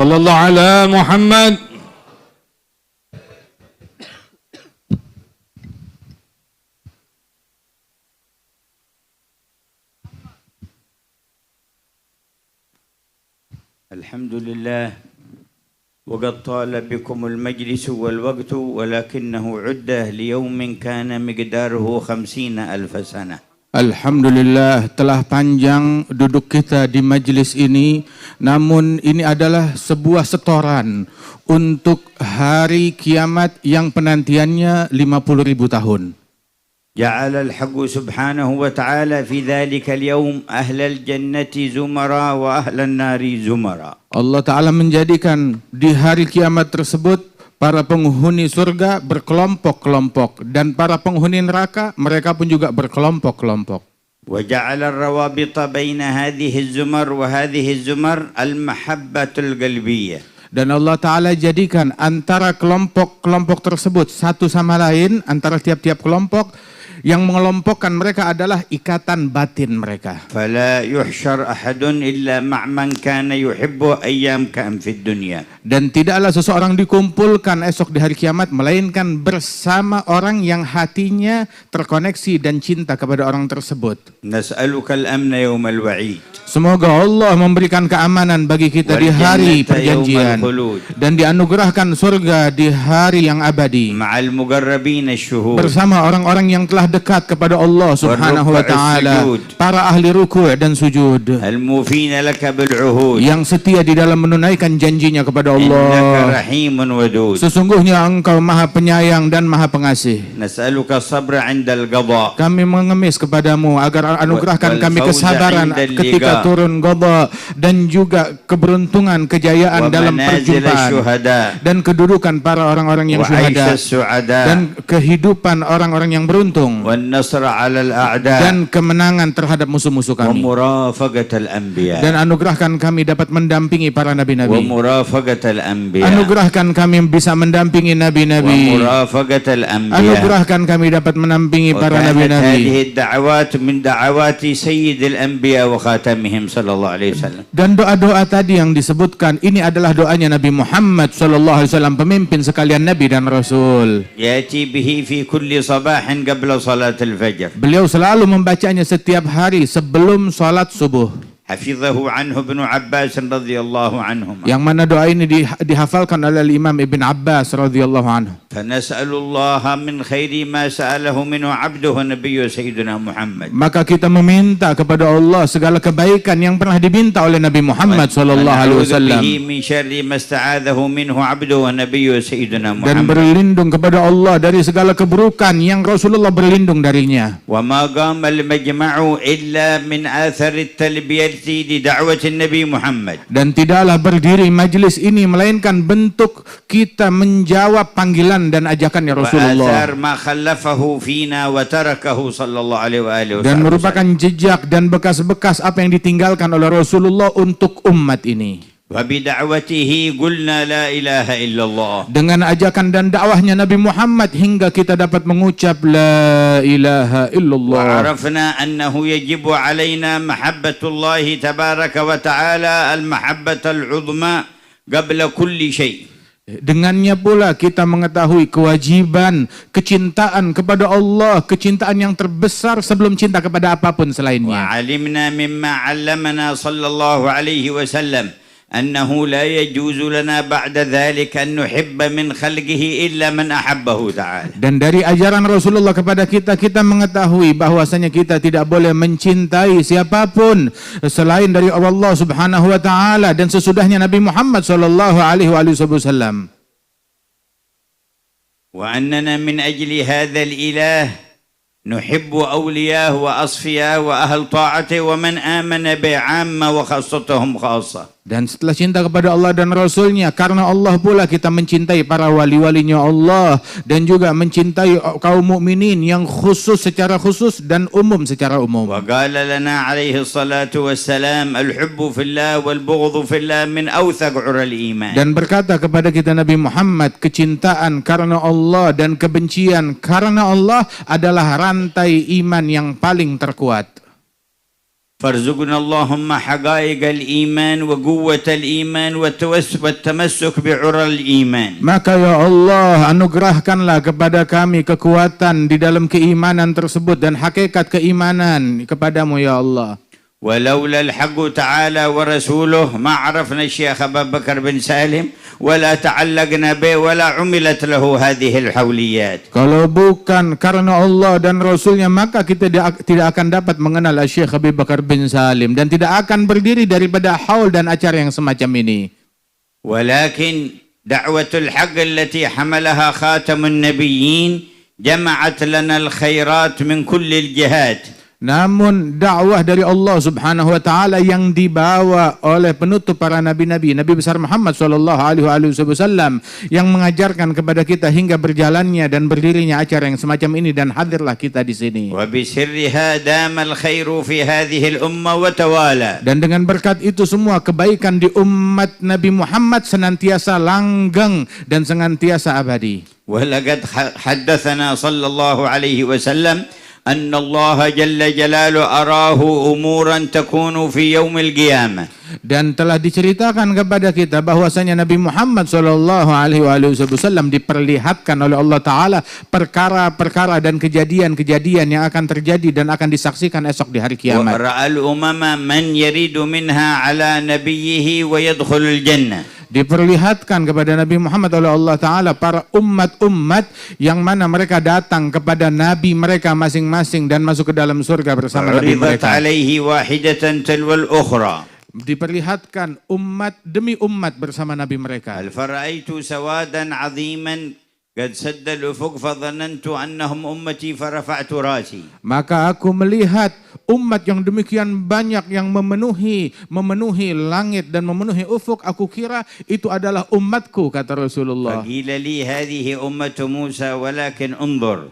Sallallahu ala Muhammad. الحمد لله وقد طال بكم المجلس والوقت ولكنه عده ليوم كان مقداره 50,000 سنة. Alhamdulillah, telah panjang duduk kita di majlis ini, namun ini adalah sebuah setoran untuk hari kiamat yang penantiannya 50.000 tahun. جعل الحق سبحانه وتعالى في ذلك اليوم أهل الجنة زمرا وأهل النار زمرا. Allah Ta'ala menjadikan di hari kiamat tersebut para penghuni surga berkelompok-kelompok dan para penghuni neraka mereka pun juga berkelompok-kelompok. وجعل الروابط بين هذه الزمر وهذه الزمر المحبة القلبية. Dan Allah Ta'ala jadikan antara kelompok-kelompok tersebut satu sama lain, antara tiap-tiap kelompok yang mengelompokkan mereka adalah ikatan batin mereka. فلا يحشر أحد إلا مع من كان يحب أيام كان في الدنيا. Dan tidaklah seseorang dikumpulkan esok di hari kiamat melainkan bersama orang yang hatinya terkoneksi dan cinta kepada orang tersebut. نسألك الأمن يوم الوعيد. Semoga Allah memberikan keamanan bagi kita di hari perjanjian dan dianugerahkan surga di hari yang abadi bersama orang-orang yang telah dekat kepada Allah Subhanahu wa Ta'ala, para ahli ruku' dan sujud yang setia di dalam menunaikan janjinya kepada Allah. Sesungguhnya Engkau Maha Penyayang dan Maha Pengasih. Kami mengemis kepadamu agar anugerahkan kami kesabaran ketika turun qada dan juga keberuntungan, kejayaan dalam perjumpaan dan kedudukan para orang-orang yang syuhada dan kehidupan orang-orang yang beruntung dan kemenangan terhadap musuh-musuh kami dan anugerahkan kami dapat mendampingi para nabi-nabi, anugerahkan kami bisa mendampingi nabi-nabi, anugerahkan kami dapat mendampingi para nabi-nabi. Dan doa-doa tadi yang disebutkan ini adalah doanya Nabi Muhammad sallallahu alaihi wasallam, pemimpin sekalian nabi dan rasul. Beliau selalu membacanya setiap hari sebelum salat subuh. Hafidhahu anhu Ibnu Abbas radhiyallahu anhuma. Yang mana doa ini dihafalkan oleh Imam Ibn Abbas radhiyallahu anhu. Fanas'alullaha min khairi ma sa'alahu minhu 'abduhu nabiyyu sayyidina Muhammad. Maka kita meminta kepada Allah segala kebaikan yang pernah diminta oleh Nabi Muhammad sallallahu alaihi wasallam. Min syarri ma sta'adhahu minhu 'abduhu nabiyyu sayyidina Muhammad. Dan berlindung kepada Allah dari segala keburukan yang Rasulullah berlindung darinya. Wa ma qama al-majma'u illa min athari at-talbiyah di da'wat Nabi Muhammad. Dan tidaklah berdiri majlis ini melainkan bentuk kita menjawab panggilan dan ajakannya Rasulullah. Dan merupakan jejak dan bekas-bekas apa yang ditinggalkan oleh Rasulullah untuk umat ini. Dengan ajakan dan dakwahnya Nabi Muhammad hingga kita dapat mengucap la ilaha illallah. Wa'arafna annahu yajibu alaina mahabbatullah tabaraka wa ta'ala al-mahabbatal 'uzma qabla kulli syai'. Dengannya pula kita mengetahui kewajiban kecintaan kepada Allah, kecintaan yang terbesar sebelum cinta kepada apapun selainnya. Wa 'alimna mimma 'allamana sallallahu alaihi wasallam أنه لا يجوز لنا بعد ذلك أن نحب من خلقه إلا من أحبه تعالى. Dan dari ajaran Rasulullah kepada kita mengetahui bahwasanya kita tidak boleh mencintai siapapun selain dari Allah Subhanahu wa Ta'ala dan sesudahnya Nabi Muhammad sallallahu alaihi wasallam. وأننا من أجل هذا الإله نحب أولياءه وأصفياءه وأهل طاعته ومن آمن بعامة وخاصتهم خاصة. Dan setelah cinta kepada Allah dan Rasulnya, karena Allah pula kita mencintai para wali-walinya Allah dan juga mencintai kaum mukminin yang khusus secara khusus dan umum secara umum. Wa qala lana alaihi salatu wassalam al-hubbu fillah wal bughdhu fillah min awthaq 'ural iman. Dan berkata kepada kita Nabi Muhammad, kecintaan karena Allah dan kebencian karena Allah adalah rantai iman yang paling terkuat. فارزقنا اللهم حقائق الإيمان وقوة الإيمان والتمسك بعرى الإيمان. Maka ya Allah, anugerahkanlah kepada kami kekuatan di dalam keimanan tersebut dan hakikat keimanan kepadamu ya Allah. ولولا الحق تعالى ورسوله ما عرفنا الشيخ أبا بكر بن سالم ولا تعلقنا به ولا عملت له هذه الحوليات. Kalau bukan karena Allah dan Rasulnya maka kita tidak akan dapat mengenal Syekh Abu Bakar bin Salim dan tidak akan berdiri daripada haul dan acara yang semacam ini. ولكن دعوة الحق التي حملها خاتم النبيين جمعت لنا الخيرات من كل الجهات. Namun dakwah dari Allah Subhanahu wa taala yang dibawa oleh penutup para nabi-nabi, Nabi besar Muhammad sallallahu alaihi wasallam yang mengajarkan kepada kita hingga berjalannya dan berdirinya acara yang semacam ini dan hadirlah kita di sini. Wa bisirriha damal khairu fi hadhihi al-umma wa tawala. Dan dengan berkat itu semua kebaikan di umat Nabi Muhammad senantiasa langgeng dan senantiasa abadi. Wa laqad haddatsana sallallahu alaihi wasallam أن الله جل جلاله أراه أمورا تكون في يوم القيامة. Dan telah diceritakan kepada kita bahwasanya Nabi Muhammad sallallahu alaihi wasallam diperlihatkan oleh Allah taala perkara-perkara dan kejadian-kejadian yang akan terjadi dan akan disaksikan esok di hari kiamat. Wa ra'al umama man yaridu minha ala nabiyhi wa yadkhulul jannah. Diperlihatkan kepada Nabi Muhammad oleh Allah Ta'ala para umat-umat yang mana mereka datang kepada Nabi mereka masing-masing dan masuk ke dalam surga bersama Nabi mereka. Diperlihatkan umat demi umat bersama Nabi mereka. Al-fara'aitu sawadan 'aziman qad sadda al-ufuq fa dhanantu annahum ummati fa rafa'tu rasi. Maka aku melihat umat yang demikian banyak yang memenuhi langit dan memenuhi ufuk, aku kira itu adalah umatku, kata Rasulullah. Faqila li hadhihi ummatu Musa walakin unzur.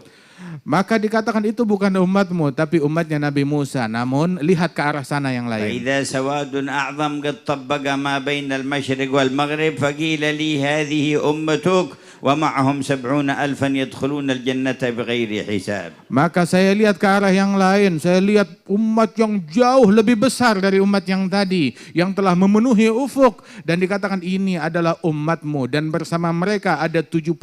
Maka dikatakan itu bukan umatmu tapi umatnya Nabi Musa, namun lihat ke arah sana yang lain. Idza sawadun a'zam qad tabbaqa ma baina al-masyriq wal maghrib faqila li hadhihi ummatuk wa ma'ahum 70,000 yadkhuluna al-jannata bighairi hisab. Maka saya lihat ke arah yang lain, saya lihat umat yang jauh lebih besar dari umat yang tadi yang telah memenuhi ufuk dan dikatakan ini adalah umatmu dan bersama mereka ada 70,000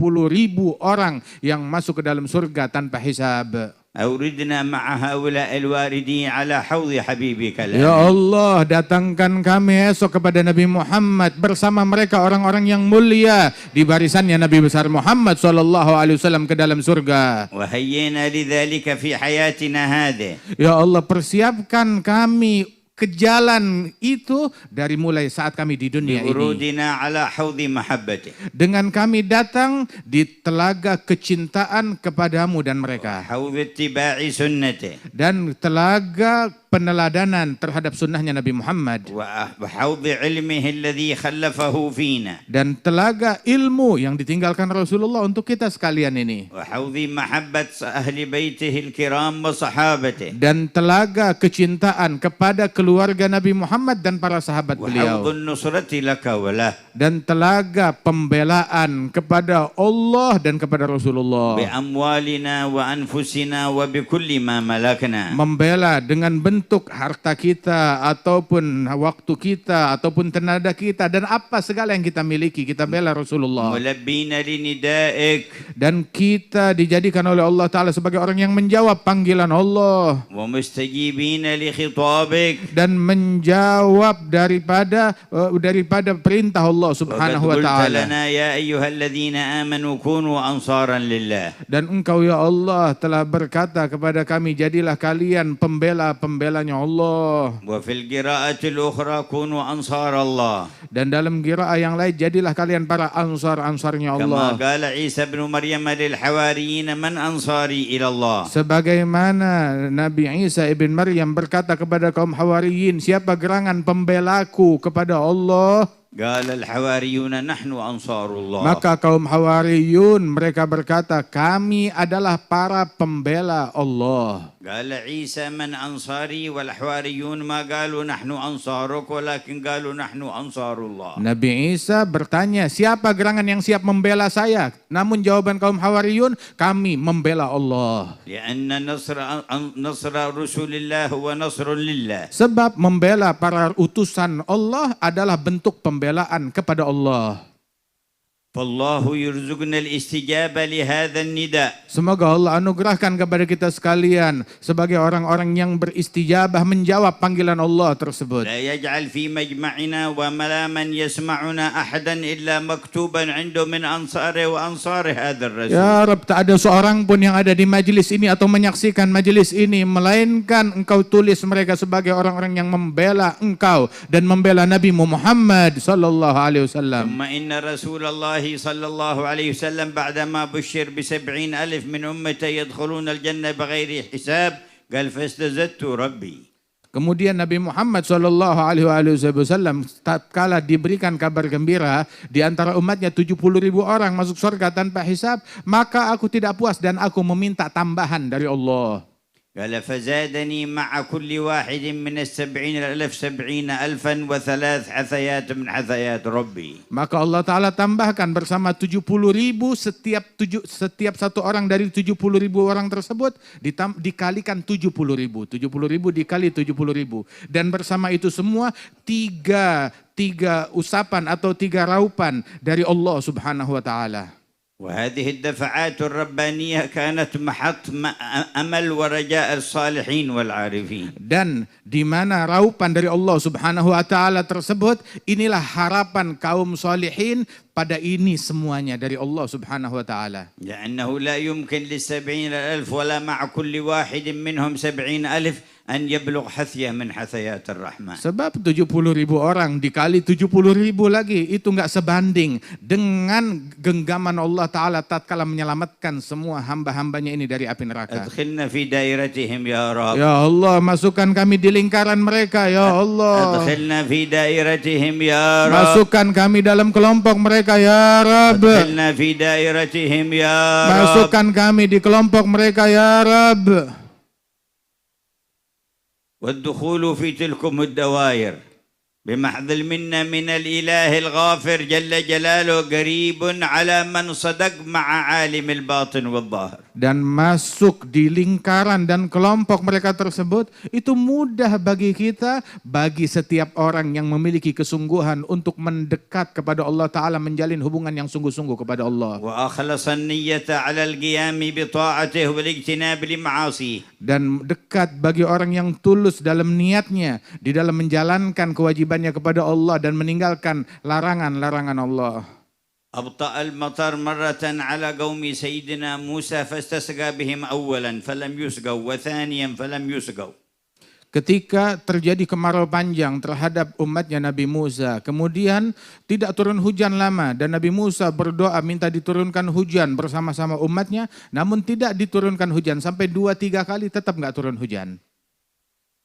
orang yang masuk ke dalam surga tanpa hisab. Auridna ma'a haula'i al-waridin ala hawdi habibika. Ya Allah, datangkan kami esok kepada Nabi Muhammad bersama mereka orang-orang yang mulia di barisannya Nabi besar Muhammad sallallahu alaihi wasallam ke dalam surga. Wa hayyina lidzalika fi hayatina hadhihi. Ya Allah, persiapkan kami ke jalan itu dari mulai saat kami di dunia ini. Ala haudhi mahabbati. Dengan kami datang di telaga kecintaan kepadamu dan mereka. Haudhi ittiba'i sunnati. Dan telaga peneladanan terhadap sunnahnya Nabi Muhammad. Wa haudhi ilmihi alladhi khallafahu fina. Dan telaga ilmu yang ditinggalkan Rasulullah untuk kita sekalian ini. Wa haudhi mahabbat ahli baitihi al-kiram wa sahabati. Dan telaga kecintaan kepada keluarga Nabi Muhammad dan para sahabat beliau. Dan telaga pembelaan kepada Allah dan kepada Rasulullah. Membela dengan bentuk harta kita ataupun waktu kita ataupun tenaga kita dan apa segala yang kita miliki kita bela Rasulullah. Dan kita dijadikan oleh Allah Ta'ala sebagai orang yang menjawab panggilan Allah. Dan menjawab daripada perintah Allah Subhanahu wa taala. Dan engkau ya Allah telah berkata kepada kami jadilah kalian pembela-pembelanya Allah. Dan dalam qiraah yang lain jadilah kalian para ansar-ansarnya Allah. Sebagaimana Nabi Isa ibn Maryam berkata kepada kaum Hawariyin, siapa gerangan pembelaku kepada Allah? Maka kaum Hawariyun mereka berkata, kami adalah para pembela Allah. قال عيسى من أنصاري والحواريون ما قالوا نحن أنصارك ولكن قالوا نحن أنصار الله. Nabi Isa bertanya, siapa gerangan yang siap membela saya? Namun jawaban kaum Hawariyun, kami membela Allah. لأن نصر رسول الله هو نصر لله. Sebab membela para utusan Allah adalah bentuk pembelaan kepada Allah. فالله يرزقنا الاستجابة لهذا النداء. Semoga Allah anugerahkan kepada kita sekalian sebagai orang-orang yang beristijabah menjawab panggilan Allah tersebut. لا يجعل في مجمعنا ولا من يسمعنا أحدا إلا مكتوبا عنده من أنصاره وأنصار هذا الرسول. Ya Rabb, tak ada seorang pun yang ada di majelis ini atau menyaksikan majelis ini melainkan Engkau tulis mereka sebagai orang-orang yang membela Engkau dan membela Nabi Muhammad sallallahu alaihi wasallam. ثم إن رسول الله صلى الله عليه وسلم بعدما بشر ب70,000 من أمته يدخلون الجنة بغير حساب قال فاستزدت ربي. Kemudian Nabi Muhammad sallallahu alaihi wasallam tatkala diberikan kabar gembira di antara umatnya 70.000 orang masuk surga tanpa hisab, maka aku tidak puas dan aku meminta tambahan dari Allah. قال فزادني مع كل واحد من 70,000 70,000 وثلاث حثيات من حثيات ربي. Maka Allah Ta'ala tambahkan bersama 70.000 setiap satu orang dari 70.000 orang tersebut dikalikan 70.000. 70.000 dikali 70.000. Dan bersama itu semua tiga usapan atau tiga raupan dari Allah Subhanahu wa Ta'ala. وهذه الدفعات الربانية كانت محط أمل ورجاء الصالحين والعارفين. Dan di mana raupan dari Allah Subhanahu wa Ta'ala tersebut, inilah harapan kaum salihin pada ini semuanya dari Allah Subhanahu wa Ta'ala. لأنه لا يمكن ل70,000 ولا مع كل واحد منهم 70,000 أن يبلغ حثية من حثيات الرحمن. Sebab 70.000 orang dikali 70.000 lagi itu enggak sebanding dengan genggaman Allah Ta'ala tatkala menyelamatkan semua hamba-hambanya ini dari api neraka. أدخلنا في دائرتهم يا رب. Ya Allah, masukkan kami di lingkaran mereka ya Allah. أدخلنا في دائرتهم يا رب. Masukkan kami dalam kelompok mereka ya Rabb. أدخلنا في دائرتهم يا رب. Masukkan kami di kelompok mereka ya Rabb. والدخول في تلكم الدوائر بمحض المنة من الإله الغافر جل جلاله قريب على من صدق مع عالم الباطن والظاهر. Dan masuk di lingkaran dan kelompok mereka tersebut itu mudah bagi kita, bagi setiap orang yang memiliki kesungguhan untuk mendekat kepada Allah Ta'ala, menjalin hubungan yang sungguh-sungguh kepada Allah. وأخلص النية على القيام بطاعته والاجتناب لمعاصيه. Dan dekat bagi orang yang tulus dalam niatnya di dalam menjalankan kewajibannya kepada Allah dan meninggalkan larangan-larangan Allah. أبطأ المطر مرة على قوم سيدنا موسى فاستسقى بهم أولا فلم يسقوا وثانيا فلم يسقوا. Ketika terjadi kemarau panjang terhadap umatnya Nabi Musa, kemudian tidak turun hujan lama dan Nabi Musa berdoa minta diturunkan hujan bersama-sama umatnya, namun tidak diturunkan hujan sampai 2-3 kali tetap nggak turun hujan.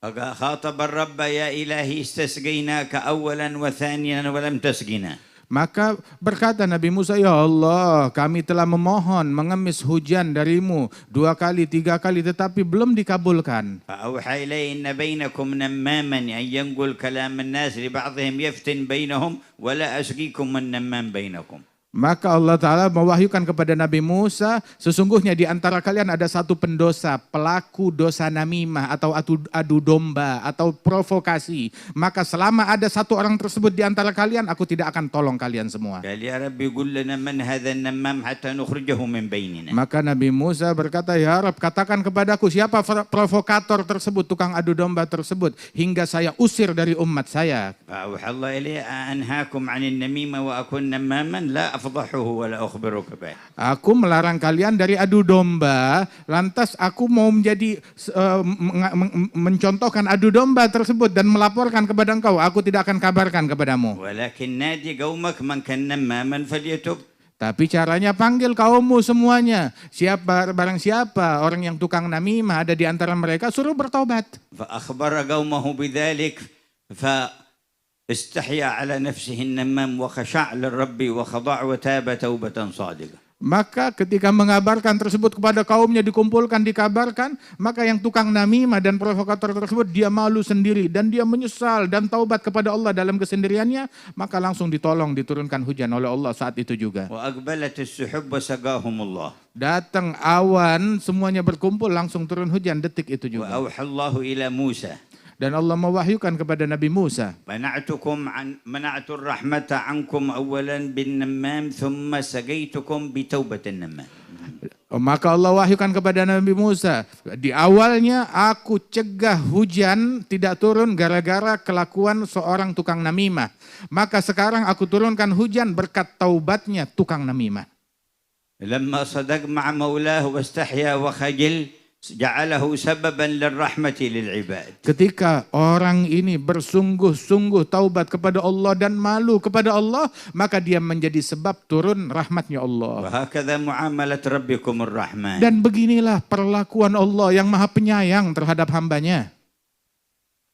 خاطب الرب يا إلهي استسقيناك أولا وثانيا ولم تسقنا. Maka berkata Nabi Musa, ya Allah, kami telah memohon mengemis hujan darimu 2 kali, 3 kali, tetapi belum dikabulkan. فأوحى إليه إن بينكم نماما أن ينقل كلام الناس لبعضهم يفتن بينهم ولا أسقيكم من نمام بينكم. Maka Allah Ta'ala mewahyukan kepada Nabi Musa, sesungguhnya di antara kalian ada satu pendosa, pelaku dosa namimah atau adu domba atau provokasi. Maka selama ada satu orang tersebut di antara kalian, aku tidak akan tolong kalian semua. Maka Nabi Musa berkata, ya Rabb, katakan kepadaku siapa provokator tersebut, tukang adu domba tersebut, hingga saya usir dari umat saya. Aku melarang kalian dari adu domba, lantas aku mau menjadi mencontohkan adu domba tersebut dan melaporkan kepada engkau, aku tidak akan kabarkan kepadamu. Tapi caranya panggil kaummu semuanya. Barang siapa orang yang tukang namimah ada di antara mereka, suruh bertobat. استحيا على نفسه النمام وخشع للرب وخضع وتاب توبة صادقة. Maka ketika mengabarkan tersebut kepada kaumnya, dikumpulkan, dikabarkan, maka yang tukang namimah dan provokator tersebut dia malu sendiri dan dia menyesal dan taubat kepada Allah dalam kesendiriannya, maka langsung ditolong, diturunkan hujan oleh Allah saat itu juga. وأقبلت السحب وسقاهم الله. Datang awan, semuanya berkumpul, langsung turun hujan detik itu juga. وأوحى الله إلى موسى. Dan Allah mewahyukan kepada Nabi Musa. منعت الرحمة عنكم أولا بالنمام ثم سقيتكم بتوبة النمام. Maka Allah wahyukan kepada Nabi Musa, di awalnya aku cegah hujan tidak turun gara-gara kelakuan seorang tukang namimah. Maka sekarang aku turunkan hujan berkat taubatnya tukang namimah. لما صدق مع مولاه واستحيا وخجل جعله سببا للرحمة للعباد. Ketika orang ini bersungguh-sungguh taubat kepada Allah dan malu kepada Allah, maka dia menjadi sebab turun rahmatnya Allah. وهكذا معاملة ربكم الرحمن. Dan beginilah perlakuan Allah yang maha penyayang terhadap hambanya.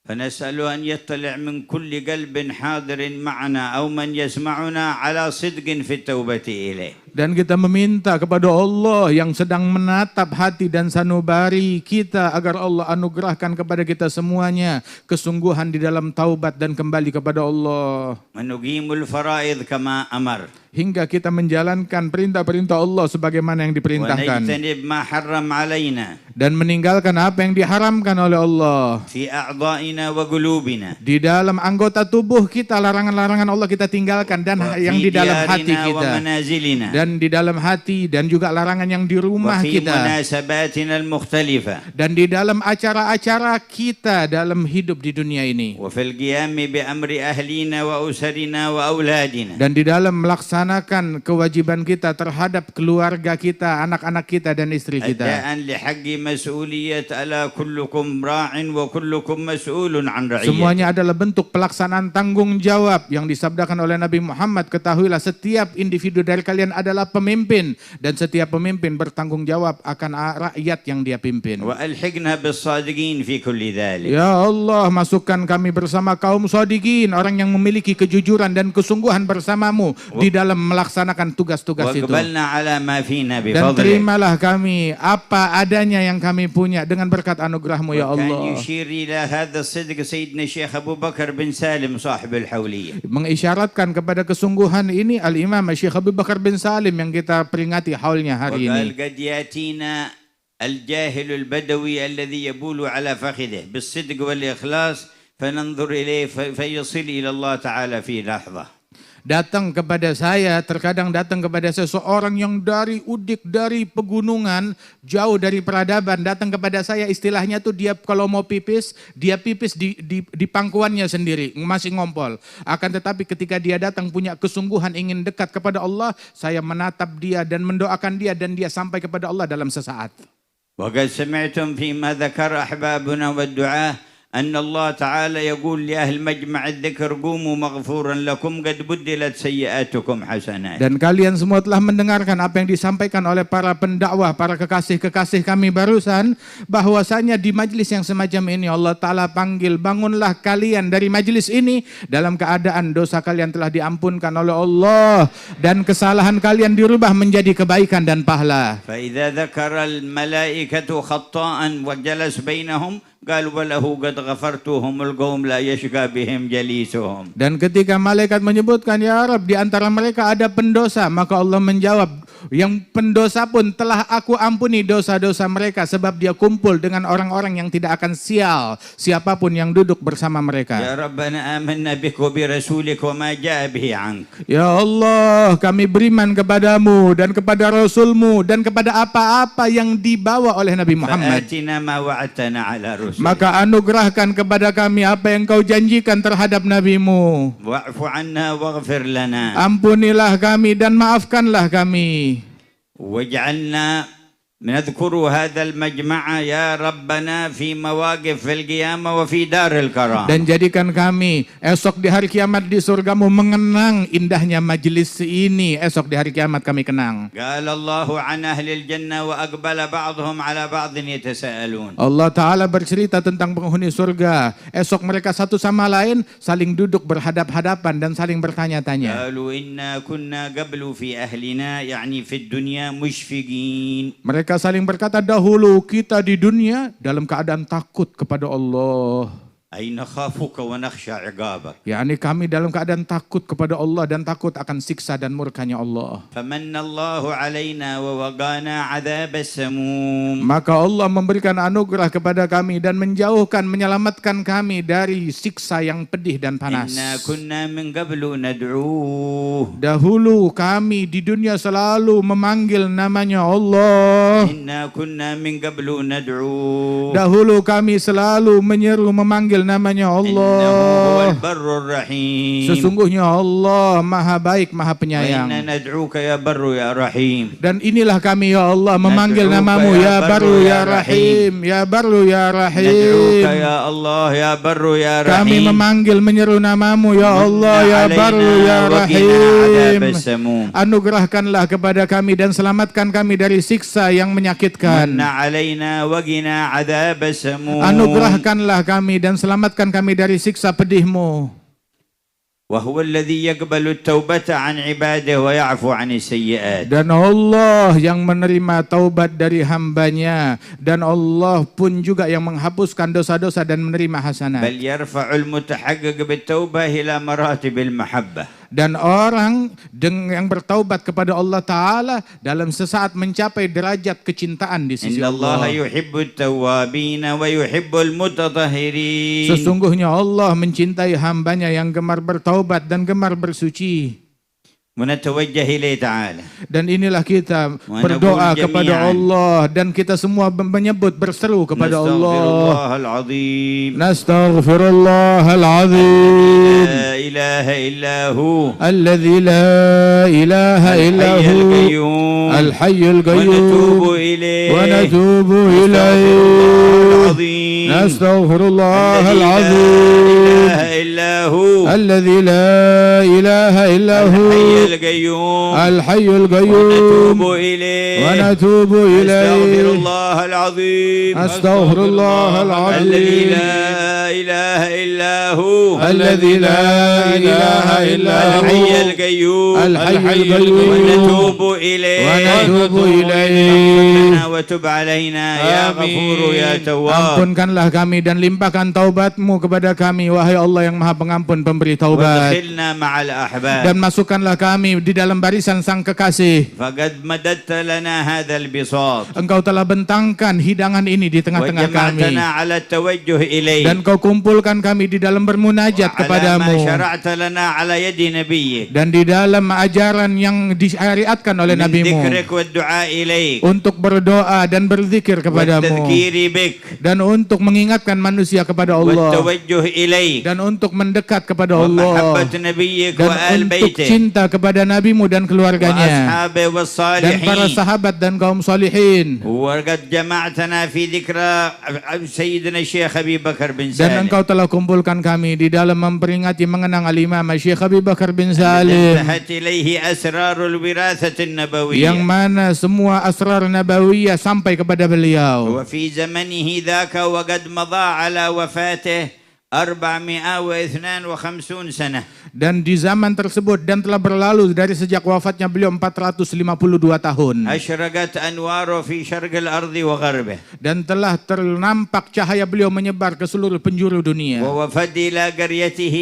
فنسأل أن يطلع من كل قلب حاضر معنا أو من يسمعنا على صدق في التوبة إليه. Dan kita meminta kepada Allah yang sedang menatap hati dan sanubari kita agar Allah anugerahkan kepada kita semuanya kesungguhan di dalam taubat dan kembali kepada Allah. ونقيم الفرائض كما أمر. Hingga kita menjalankan perintah-perintah Allah sebagaimana yang diperintahkan. ونجتنب ما حرم علينا. Dan meninggalkan apa yang diharamkan oleh Allah. في أعضائنا وقلوبنا. Di dalam anggota tubuh kita, larangan-larangan Allah kita tinggalkan, dan yang di dalam hati kita. ومنازلنا. Dan di dalam hati, dan juga larangan yang di rumah وفي kita. مناسباتنا المختلفة. Dan di dalam acara-acara kita dalam hidup di dunia ini. وفي القيام بأمر أهلنا وأسرنا وأولادنا. Dan di dalam melaksanakan kewajiban kita terhadap keluarga kita, anak-anak kita dan istri kita. أداء لحق مسؤولية ألا كلكم راع وكلكم مسؤول عن رعيته. Semuanya adalah bentuk pelaksanaan tanggung jawab yang disabdakan oleh Nabi Muhammad. Ketahuilah setiap individu dari kalian adalah pemimpin, dan setiap pemimpin bertanggung jawab akan rakyat yang dia pimpin. وألحقنا بالصادقين في كل ذلك. Ya Allah, masukkan kami bersama kaum shadiqin, orang yang memiliki kejujuran dan kesungguhan bersamamu di dalam melaksanakan tugas-tugas itu. وقبلنا على ما فينا Dan بفضلك. terimalah kami apa adanya yang kami punya dengan berkat anugerahmu ya وكان Allah. يشير إلى هذا الصدق سيدنا الشيخ أبو بكر بن سالم صاحب الحولية. Mengisyaratkan kepada kesungguhan ini Al-Imam Syekh Abu Bakar bin Salim yang kita peringati haulnya hari ini. وقال قد يأتينا الجاهل البدوي الذي يبول على فخذه بالصدق والإخلاص فننظر إليه فيصل إلى الله تعالى في لحظة. Datang kepada saya, terkadang datang kepada seseorang yang dari udik, dari pegunungan, jauh dari peradaban, datang kepada saya, istilahnya tuh dia kalau mau pipis, dia pipis di pangkuannya sendiri, masih ngompol. Akan tetapi ketika dia datang punya kesungguhan ingin dekat kepada Allah, saya menatap dia dan mendoakan dia, dan dia sampai kepada Allah dalam sesaat. وقد سمعتم فيما ذكر أحبابنا والدعاة أن الله تعالى يقول لأهل مجمع الذكر قوموا مغفورا لكم قد بدلت سيئاتكم حسنات. Dan kalian semua telah mendengarkan apa yang disampaikan oleh para pendakwah, para kekasih-kekasih kami barusan, bahwasanya di majlis yang semacam ini Allah Ta'ala panggil, bangunlah kalian dari majlis ini dalam keadaan dosa kalian telah diampunkan oleh Allah dan kesalahan kalian dirubah menjadi kebaikan dan pahala. فإذا ذكر الملائكة خطاء وجلس بينهم قال وله قد غفرتهم القوم لا يشقى بهم جليسهم. Dan ketika malaikat menyebutkan, ya Rabb, di antara mereka ada pendosa, maka Allah menjawab, yang pendosa pun telah aku ampuni dosa-dosa mereka, sebab dia kumpul dengan orang-orang yang tidak akan sial siapapun yang duduk bersama mereka. يا ربنا آمنا بك وبرسولك وما جاء به عنك. Ya Allah, kami beriman kepadamu dan kepada Rasulmu dan kepada apa-apa yang dibawa oleh Nabi Muhammad. فآتنا ما وعدتنا على رسولك. Maka anugerahkan kepada kami apa yang kau janjikan terhadap Nabi-Mu. واعف عنا واغفر لنا. Ampunilah kami dan maafkanlah kami. واجعلنا نذكر هذا المجمع يا ربنا في مواقف القيامة وفي دار الكرامة. Dan jadikan kami esok di hari kiamat di surgamu mengenang indahnya majlis ini. Esok di hari kiamat kami kenang. قال الله عن أهل الجنة وأقبل بعضهم على بعض يتساءلون. Allah Ta'ala bercerita tentang penghuni surga. Esok mereka satu sama lain saling duduk berhadap-hadapan dan saling bertanya-tanya. قالوا إنا كنا قبل في أهلنا يعني في الدنيا مشفقين. Mereka saling berkata, dahulu kita di dunia dalam keadaan takut kepada Allah. أي نخافك ونخشى عقابك. yakni kami dalam keadaan takut kepada Allah dan takut akan siksa dan murkanya Allah. فمن الله علينا ووقانا عذاب السموم. Maka Allah memberikan anugerah kepada kami dan menjauhkan, menyelamatkan kami dari siksa yang pedih dan panas. إنا كنا من قبل ندعوه. Dahulu kami di dunia selalu memanggil namanya Allah. إنا كنا من قبل ندعوه. Dahulu kami selalu menyeru memanggil namanya إنه هو Allah. البر الرحيم. Sesungguhnya Allah Maha Baik, Maha Penyayang. وإنا ندعوك يا بر يا رحيم. Dan inilah kami ya Allah memanggil Nad'uka namamu ya ya Barru Barru ya ya Rahim, ya Barru ya Rahim. ندعوك يا الله يا بر يا Kami رحيم. memanggil menyeru namamu ya Allah ya علينا Barru ya وقنا Rahim. عذاب السموم. Anugerahkanlah kepada kami dan selamatkan kami dari siksa yang menyakitkan. من علينا وقنا عذاب السموم. Anugerahkanlah kami dan selamatkan kami dari siksa pedihmu. وهو الذي يقبل التوبة عن عباده ويعفو عن السيئات. Dan Allah yang menerima taubat dari hambanya, dan Allah pun juga yang menghapuskan dosa-dosa dan menerima hasanat. بل يرفع المتحقق بالتوبة إلى مراتب المحبة. Dan orang yang bertaubat kepada Allah Ta'ala dalam sesaat mencapai derajat kecintaan di sisi إن الله Allah. يحب التوابين ويحب المتطهرين. Sesungguhnya Allah mencintai hambanya yang gemar bertaubat dan gemar bersuci. ونتوجه إليه تعالى. Dan inilah kita Wa berdoa naqul kepada jami'an. Allah, dan kita semua menyebut berseru kepada نستغفر Allah. الله العظيم. Nastaghfirullahal azim. لا إله إلا هو. الذي لا إله إلا الحي هو القيوم. الحي ونتوب القيوم إليه. ونتوب نستغفر إليه الله العظيم. نستغفر الله الذي لا العظيم إله إلا هو. الذي لا إله إلا هو الحي القيوم. الحي ونتوب القيوم إليه. ونتوب نستغفر إليه الله العظيم. أستغفر الله الذي العظيم لا إله إلا هو. الذي لا إله إلا الحي هو القيوم. الحي القيوم ونتوب إليه. ونتوب إليه. ربنا وتب علينا يا غفور يا تواب. Ampunkanlah kami dan limpahkan taubatmu kepada kami, wahai Allah yang Maha Pengampun pemberi taubat. وادخلنا مع الأحباب. Dan masukkanlah kami di dalam barisan sang kekasih. فقد مددت لنا هذا البساط. Engkau telah bentangkan hidangan ini di tengah-tengah kami. وجمعتنا على التوجه إليه. Dan kau kumpulkan kami di dalam bermunajat على ما kepadamu. شرعت لنا على يد نبيك. Dan di dalam ajaran yang disyariatkan oleh من nabimu. ذكرك والدعاء إليك. Untuk berdoa dan berzikir kepadamu. والتذكير بك. Dan untuk mengingatkan manusia kepada Allah. والتوجه إليك. Dan untuk mendekat kepada Allah. ومحبة نبيك Dan وآل untuk بيته. cinta kepada nabimu dan keluarganya. وأصحابه Dan para والصالحين. sahabat dan kaum salihin. وقد جمعتنا في ذكرى سيدنا الشيخ أبي بكر بن Dan سالم. engkau telah kumpulkan kami di dalam memperingati mengenang Al-Imam Syekh Abi Bakar bin Salim, انتهت إليه أسرار الوراثة yang النبوية. mana semua asrar nabawiyah sampai kepada beliau. وفي زمنه ذاك وقد مضى على وفاته 452 سنة. Dan di zaman tersebut dan telah berlalu dari sejak wafatnya beliau 452 tahun. أشرقت أنواره في شرق الأرض وغربه. Dan telah ternampak cahaya beliau menyebar ke seluruh penjuru dunia. ووفد إلى قريته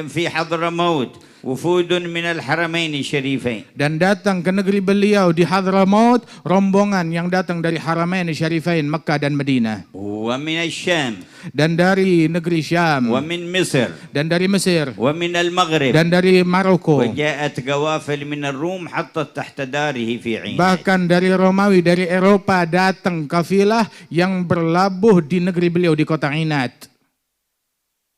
في حضرموت وفود من الحرمين الشريفين. Dan datang ke negeri beliau di Hadramaut rombongan yang datang dari Haramain Syarifain Mekkah dan Madinah. ومن الشام. Dan dari negeri Syam. ومن مصر. Dan dari Mesir. ومن المغرب. Dan dari Maroko. وجاءت قوافل من الروم حطت تحت داره في عين. Bahkan dari Romawi, dari Eropa datang kafilah yang berlabuh di negeri beliau di kota Inat.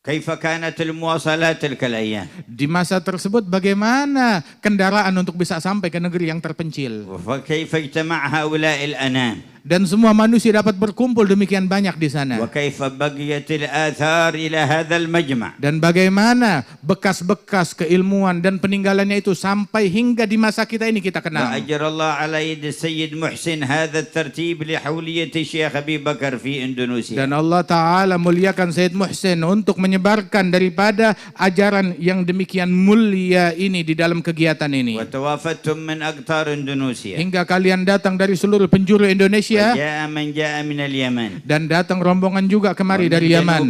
كيف كانت المواصلات تلك الأيام؟ Di masa tersebut bagaimana kendaraan untuk bisa sampai ke negeri yang terpencil? وكيف اجتمع هؤلاء الأنام؟ Dan semua manusia dapat berkumpul demikian banyak di sana. وكيف بقيت الآثار إلى هذا المجمع؟ Dan bagaimana bekas-bekas keilmuan dan peninggalannya itu sampai hingga di masa kita ini kita kenal. وأجر الله على يد السيد محسن هذا الترتيب لحولية الشيخ أبي بكر في إندونيسيا. Dan Allah Ta'ala muliakan Sayyid Muhsin untuk menyebarkan daripada ajaran yang demikian mulia ini di dalam kegiatan ini. وتوافدتم من أقطار إندونيسيا. Hingga kalian datang dari seluruh penjuru Indonesia. وجاء من جاء من اليمن. Dan datang rombongan juga kemari dari Yaman.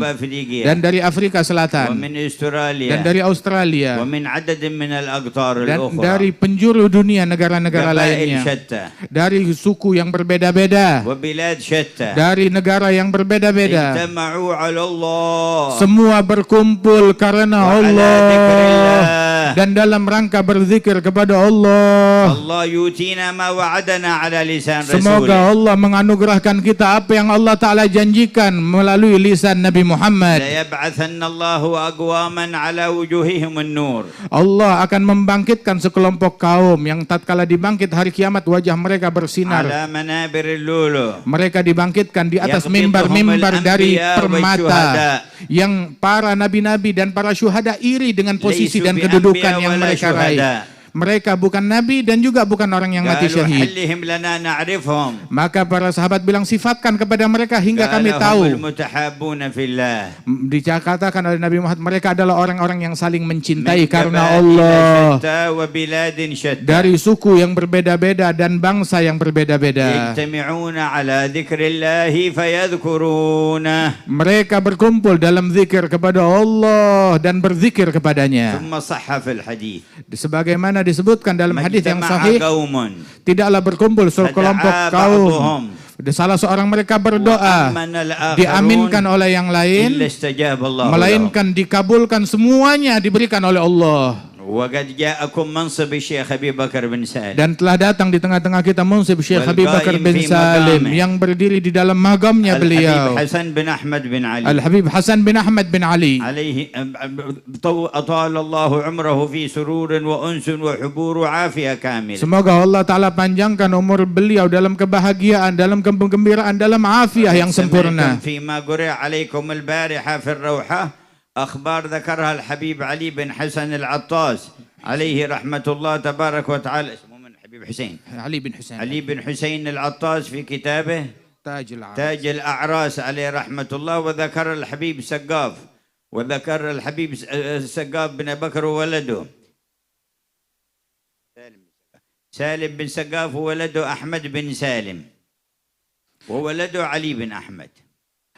Dan dari Afrika Selatan. ومن أستراليا. Dan dari Australia. ومن عدد من الأقطار Dan الأخرى. dari penjuru dunia negara-negara lainnya. شتى. Dari suku yang berbeda-beda. وبلاد شتى. Dari negara yang berbeda-beda. اجتمعوا على الله. Semua berkumpul karena Allah dan dalam rangka berzikir kepada Allah. Allah yutina ma wa'adana ala lisan rasul. Semoga Allah menganugerahkan kita apa yang Allah Ta'ala janjikan melalui lisan Nabi Muhammad. La yab'athanna Allahu aqwaman ala wujuhihim an-nur. Allah akan membangkitkan sekelompok kaum yang tatkala dibangkit hari kiamat wajah mereka bersinar. Ala manabiril lulu. Mereka dibangkitkan di atas mimbar-mimbar dari permata yang para nabi-nabi dan para syuhada iri dengan posisi dan kedudukan yang mereka raih. Mereka bukan nabi dan juga bukan orang yang mati syahid. Maka para sahabat bilang sifatkan kepada mereka hingga kami tahu. Dikatakan oleh Nabi Muhammad mereka adalah orang-orang yang saling mencintai karena Allah. Dari suku yang berbeda-beda dan bangsa yang berbeda-beda. Mereka berkumpul dalam zikir kepada Allah dan berzikir kepadanya. Sebagaimana disebutkan dalam hadis yang sahih, tidaklah berkumpul sekelompok kaum, salah seorang mereka berdoa, diaminkan oleh yang lain, melainkan dikabulkan semuanya, diberikan oleh Allah. وقد جاءكم منصب الشيخ أبي بكر بن سالم. Dan telah datang di tengah-tengah kita mansib Syekh Habib Bakar bin Salim yang berdiri di dalam magamnya beliau. Al-Habib Hasan bin Ahmad bin Ali. Al-Habib Hasan bin Ahmad bin Ali. عليه أطال الله عمره في سرور وأنس وحبور وعافية كاملة. Semoga Allah Ta'ala panjangkan umur beliau dalam kebahagiaan, dalam kegembiraan, dalam afiah yang sempurna. فيما قرئ عليكم البارحة في الروحة أخبار ذكرها الحبيب علي بن حسن العطاس عليه رحمة الله تبارك وتعالى. اسمه من الحبيب حسين. علي بن حسين العطاس في كتابه تاج الأعراس عليه رحمة الله. وذكر الحبيب سقاف وذكر الحبيب سقاف بن بكر وولده سالم بن سقاف وولده أحمد بن سالم وولده علي بن أحمد.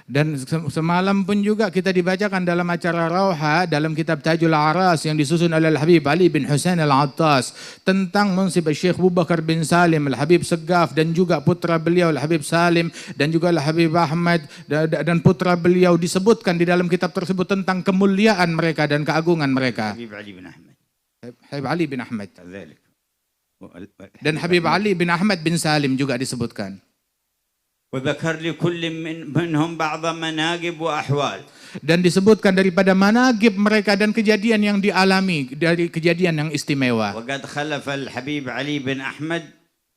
Dan semalam pun juga kita dibacakan dalam acara Rauha dalam kitab Tajul Aras yang disusun oleh Al-Habib Ali bin Husain Al-Attas tentang mansib Syekh Abu Bakar bin Salim, Al-Habib Segaf dan juga putra beliau Al-Habib Salim dan juga Al-Habib Ahmad dan putra beliau disebutkan di dalam kitab tersebut tentang kemuliaan mereka dan keagungan mereka. Habib Ali bin Ahmad. Habib Ali bin Ahmad. Dan Habib Ali bin Ahmad bin Salim juga disebutkan. وذكر لكل منهم بعض مناقب وأحوال. Dan disebutkan daripada managib mereka dan kejadian yang dialami dari kejadian yang istimewa. وقد خلف الحبيب علي بن أحمد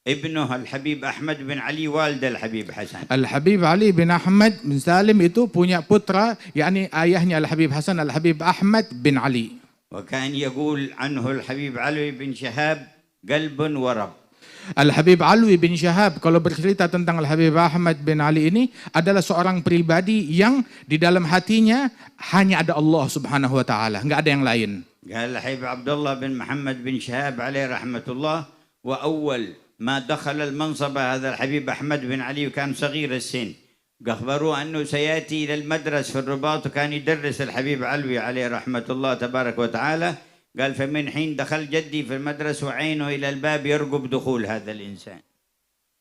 ابنه الحبيب أحمد بن علي والد الحبيب حسن. Al-Habib Ali bin Ahmad bin Salim itu punya putra, yakni ayahnya Al-Habib Hasan Al-Habib Ahmad bin Ali. وكان يقول عنه الحبيب علي بن شهاب قلب ورب. Al-Habib Alwi bin Syahab kalau bercerita tentang Al-Habib Ahmad bin Ali ini adalah seorang pribadi yang di dalam hatinya hanya ada Allah Subhanahu wa taala, enggak ada yang lain. قال الحبيب عبد الله بن محمد بن شهاب عليه رحمة الله وأول ما دخل المنصب هذا الحبيب أحمد بن علي وكان صغير السن أخبروه أنه سيأتي إلى المدرسة في الرباط وكان يدرس الحبيب علوي عليه رحمة الله تبارك وتعالى. قال فمن حين دخل جدي في المدرسة وعينه إلى الباب يرقب دخول هذا الإنسان.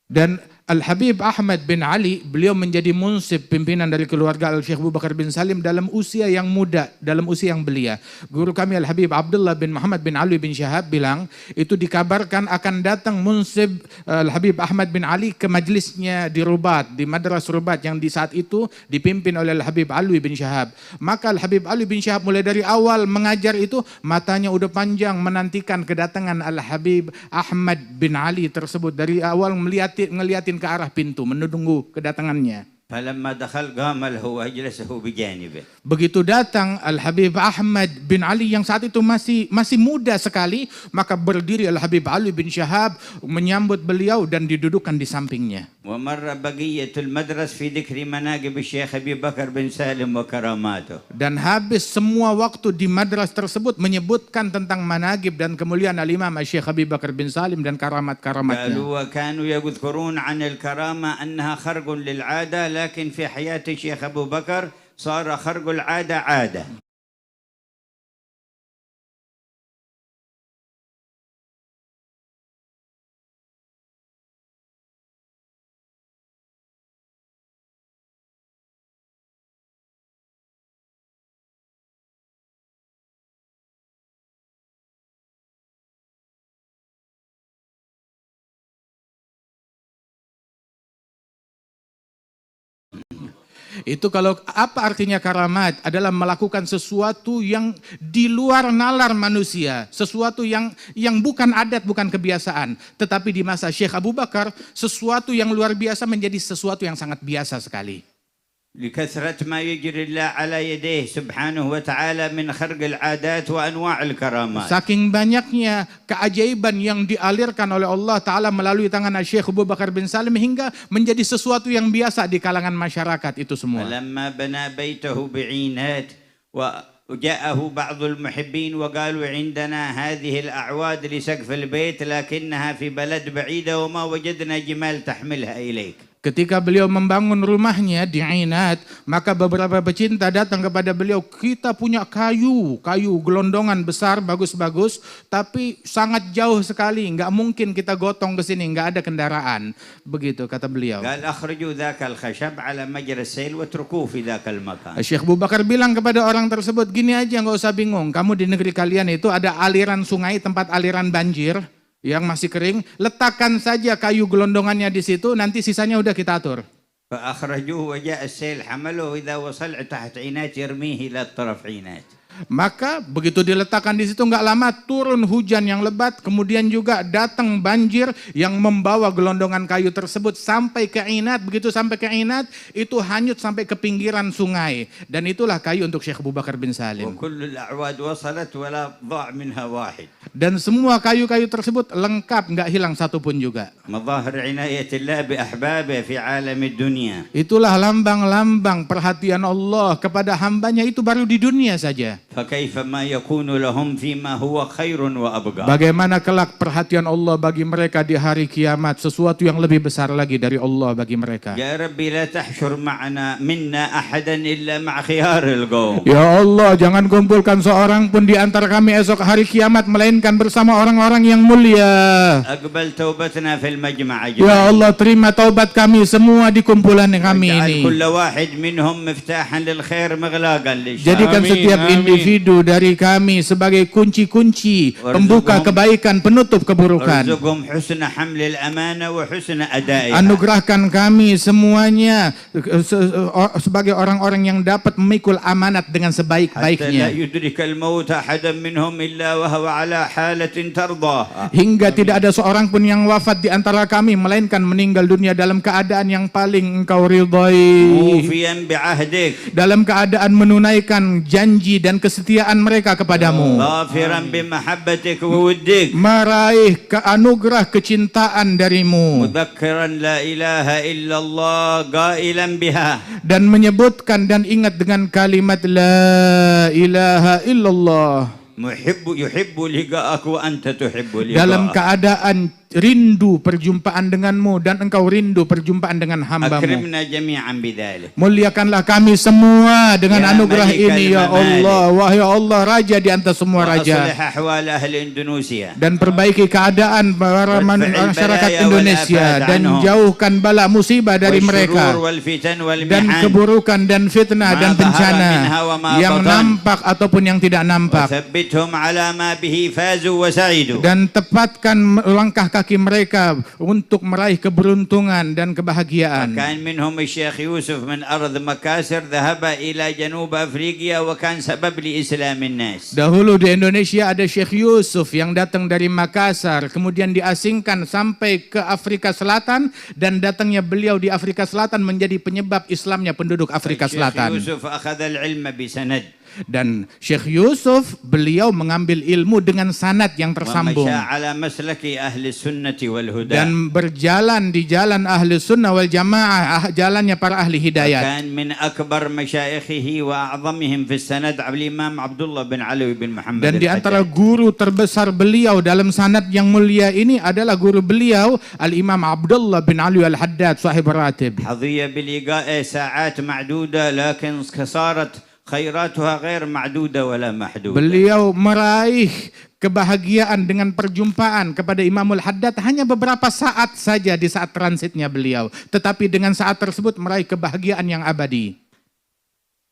Dan Al-Habib Ahmad bin Ali, beliau menjadi munsib pimpinan dari keluarga Al-Syekh Abu Bakar bin Salim dalam usia yang muda, dalam usia yang belia. Guru kami Al-Habib Abdullah bin Muhammad bin Ali bin Syahab bilang, itu dikabarkan akan datang munsib Al-Habib Ahmad bin Ali ke majlisnya di Rubat, di Madras Rubat yang di saat itu dipimpin oleh Al-Habib Ali bin Syahab. Maka Al-Habib Ali bin Syahab mulai dari awal mengajar itu, matanya udah panjang menantikan kedatangan Al-Habib Ahmad bin Ali tersebut. Dari awal ngeliatin ke arah pintu, menunggu kedatangannya. Begitu datang Al-Habib Ahmad bin Ali yang saat itu masih muda sekali, maka berdiri Al-Habib Ali bin Syahab menyambut beliau dan didudukkan di sampingnya. Dan habis semua waktu di madras tersebut menyebutkan tentang managib dan kemuliaan Al-Imam Syekh Habib Bakar bin Salim dan karamat-karamatnya. لكن في حياة الشيخ أبو بكر صار خرق العادة عادة. Itu kalau apa artinya karamat? Adalah melakukan sesuatu yang di luar nalar manusia, sesuatu yang bukan adat, bukan kebiasaan. Tetapi di masa Syekh Abu Bakar, sesuatu yang luar biasa menjadi sesuatu yang sangat biasa sekali. لكثرة ما يجري الله على يديه سبحانه وتعالى من خرق العادات وأنواع الكرامات. Saking banyaknya keajaiban yang dialirkan oleh Allah Ta'ala melalui tangan Syekh Abu Bakar bin Salim hingga menjadi sesuatu yang biasa di kalangan masyarakat itu semua. فلما بنى بيته بعينات وجاءه بعض المحبين وقالوا عندنا هذه الأعواد لسقف البيت لكنها في بلد بعيدة وما وجدنا جمال تحملها إليك. Ketika beliau membangun rumahnya di Ainat, maka beberapa pecinta datang kepada beliau, kita punya kayu gelondongan besar, bagus-bagus, tapi sangat jauh sekali, nggak mungkin kita gotong ke sini, nggak ada kendaraan. Begitu kata beliau. Syekh Abu Bakar bilang kepada orang tersebut, gini aja nggak usah bingung, kamu di negeri kalian itu ada aliran sungai, tempat aliran banjir yang masih kering, letakkan saja kayu gelondongannya di situ, nanti sisanya udah kita atur. Maka begitu diletakkan di situ nggak lama turun hujan yang lebat, kemudian juga datang banjir yang membawa gelondongan kayu tersebut sampai ke Ainat. Begitu sampai ke Ainat itu hanyut sampai ke pinggiran sungai, dan itulah kayu untuk Syekh Abu Bakar bin Salim. Dan semua kayu-kayu tersebut lengkap, nggak hilang satupun juga. Itulah lambang-lambang perhatian Allah kepada hambanya itu baru di dunia saja. Bagaimana kelak perhatian Allah bagi mereka di hari kiamat, sesuatu yang lebih besar lagi dari Allah bagi mereka. Ya Allah, jangan kumpulkan seorang pun di antara kami esok hari kiamat melainkan bersama orang-orang yang mulia. Ya Allah, terima taubat kami semua di kumpulan kami ini. Jadikan setiap individu dari kami sebagai kunci-kunci pembuka kebaikan, penutup keburukan. Anugerahkan kami semuanya sebagai orang-orang yang dapat memikul amanat dengan sebaik-baiknya, hingga tidak ada seorang pun yang wafat di antara kami melainkan meninggal dunia dalam keadaan yang paling engkau ridhai, dalam keadaan menunaikan janji dan kesetiaan mereka kepadamu, meraih anugerah kecintaan darimu, dan menyebutkan dan ingat dengan kalimat la ilaha illallah, dalam keadaan rindu perjumpaan denganmu dan engkau rindu perjumpaan dengan hamba-Mu. أكرمنا جميعا بذلك. Muliakanlah kami semua dengan Ya anugerah Malik ini ya al-Mamalik. Allah. Wahai Allah, Raja di atas semua raja. وأصلح أحوال أهل إندونيسيا. Dan perbaiki keadaan para masyarakat Indonesia dan jauhkan bala musibah dari mereka dan keburukan dan fitnah dan bencana yang nampak ataupun yang tidak nampak. وثبتهم على ما به فازوا وسعدوا. Dan tepatkan langkah kaki mereka untuk meraih keberuntungan dan kebahagiaan. كان منهم الشيخ يوسف من أرض مكاسر ذهب إلى جنوب أفريقيا وكان سبب لإسلام الناس. Dahulu di Indonesia ada Syekh Yusuf yang datang dari Makassar, kemudian diasingkan sampai ke Afrika Selatan, dan datangnya beliau di Afrika Selatan menjadi penyebab Islamnya penduduk Afrika Selatan. يوسف أخذ العلم بسند. Dan Syekh Yusuf beliau mengambil ilmu dengan sanad yang tersambung dan berjalan di jalan ahli sunnah wal jamaah, jalannya para ahli hidayat. Dan di antara guru terbesar beliau dalam sanad yang mulia ini adalah guru beliau Al-Imam Abdullah bin Ali Al-Haddad sahib ratib. khairatuha ghair ma'duda wala mahduda. Beliau meraih kebahagiaan dengan perjumpaan kepada Imamul Haddad hanya beberapa saat saja di saat transitnya beliau, tetapi dengan saat tersebut meraih kebahagiaan yang abadi.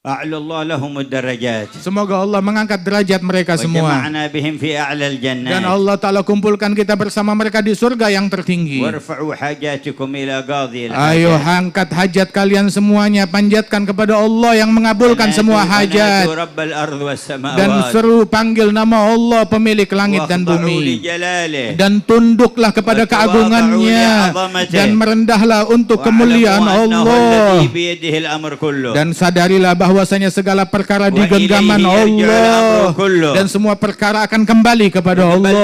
A'lallah lahumud darajat. Semoga Allah mengangkat derajat mereka semua. Wajama'na bihim fi a'lal jannat. Dan Allah Ta'ala kumpulkan kita bersama mereka di surga yang tertinggi. Warfa'u hajatikum ila qadhil. Ayo angkat hajat kalian semuanya, panjatkan kepada Allah yang mengabulkan semua hajat. Dan seru panggil nama Allah pemilik langit dan bumi. Dan tunduklah kepada keagungannya dan merendahlah untuk kemuliaan Allah. Dan sadarilah bahwasanya segala perkara di genggaman Allah dan semua perkara akan kembali kepada Allah.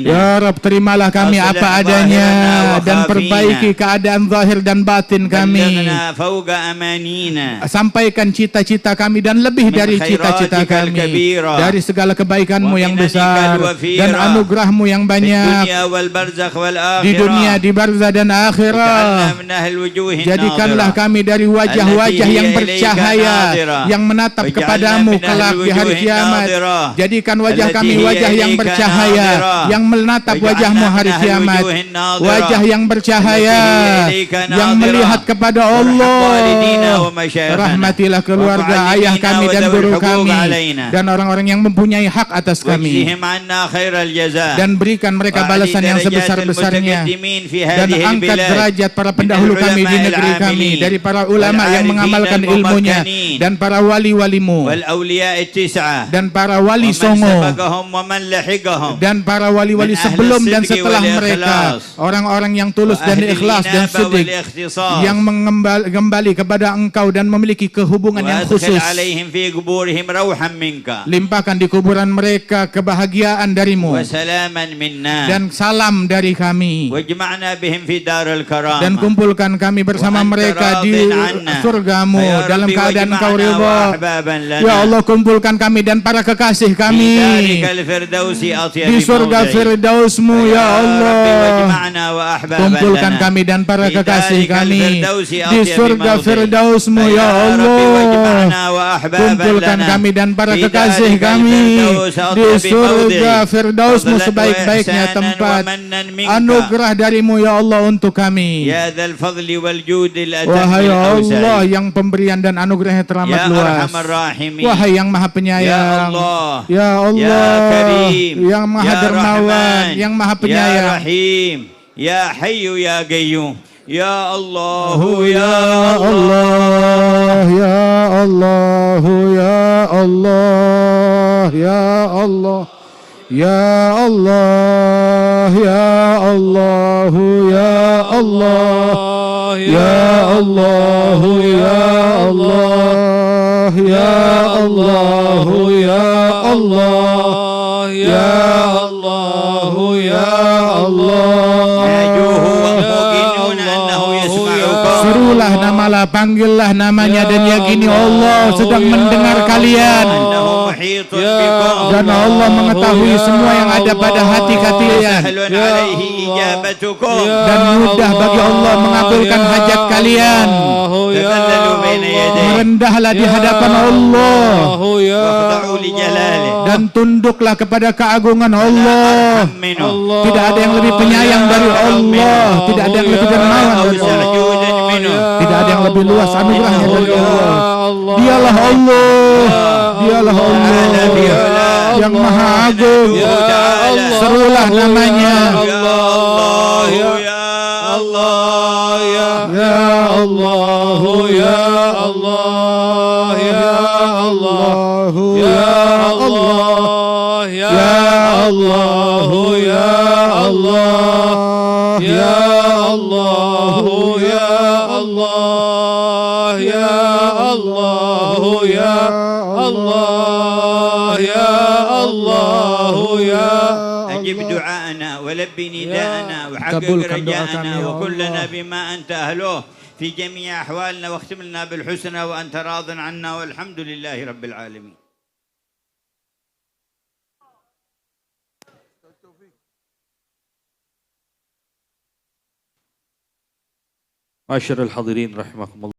Ya Rabb, terimalah kami apa adanya dan perbaiki keadaan zahir dan batin kami. Sampaikan cita-cita kami dan lebih dari cita-cita kami, dari segala kebaikan-Mu yang besar dan anugerah-Mu yang banyak di dunia, di barzah dan akhirat. Jadikanlah kami dari wajah-wajah yang bercahaya yang menatap kepadamu kelak di hari kiamat. Jadikan wajah kami wajah yang bercahaya yang menatap wajah-Mu hari kiamat. Wajah yang bercahaya yang melihat kepada Allah. Rahmatilah keluarga ayah kami dan guru kami dan orang-orang yang mempunyai hak atas kami. Dan berikan mereka balasan yang sebesar-besarnya. Dan angkat derajat para pendahulu kami di negeri kami, dari para ulama yang mengamalkan ilmunya, dan para wali-walimu, dan para wali songo, dan para wali-wali sebelum dan setelah mereka, orang-orang yang tulus dan ikhlas dan sedih, yang mengembali kepada Engkau dan memiliki kehubungan yang khusus. Limpahkan di kuburan mereka kebahagiaan dari-Mu dan salam dari kami, dan kumpulkan kami bersama mereka di surga-Mu dalam keadaan Engkau ridha. Ya Allah, kumpulkan kami dan para kekasih kami di surga Firdaus-Mu. Ya Allah, kumpulkan kami dan para kekasih kami di surga Firdaus-Mu. Ya Allah, kumpulkan kami dan para kekasih kami di surga Firdaus-Mu, sebaik-baiknya tempat. Anugerah dari-Mu ya Allah untuk kami. Wahai Allah yang pemberian dan anugerahnya teramat luas. Wahai yang maha penyayang. Ya Allah, yang maha dermawan, yang maha penyayang. Ya Hayyu ya Qayyum. Ya Allah, ya Allah, ya Allah, ya Allah, ya Allah, ya Allah, ya Allah, ya Allah, ya Allah, ya Allah, ya Allah, ya Allah, ya Allah, ya Allah. Serulah namalah, panggillah namanya dan yakini Allah sedang mendengar kalian. محيط بكم dan Allah mengetahui semua yang ada pada hati kalian سهل عليه إجابتكم dan mudah bagi Allah mengabulkan hajat kalian. تذللوا بين يديه Merendahlah di hadapan Allah واخضعوا لجلاله dan tunduklah kepada keagungan Allah. أرحم منه Tidak ada yang lebih penyayang dari Allah, tidak ada yang lebih dermawan dari أوسع Allah, جودا منه tidak ada yang lebih luas anugerahnya dari Allah. Dialah Allah, dialah Allah yang maha agung. Serulah namanya. يا الله يا الله يا الله يا الله يا الله يا الله يا الله يا الله يا الله يا الله يا الله يا الله يا الله يا أجب دعاءنا ولبي نداءنا وحقق رجاءنا وكن لنا بما أنت أهله في جميع أحوالنا واختم لنا بالحسنى وأنت راض عنا والحمد لله رب العالمين. معاشر الحاضرين رحمكم الله.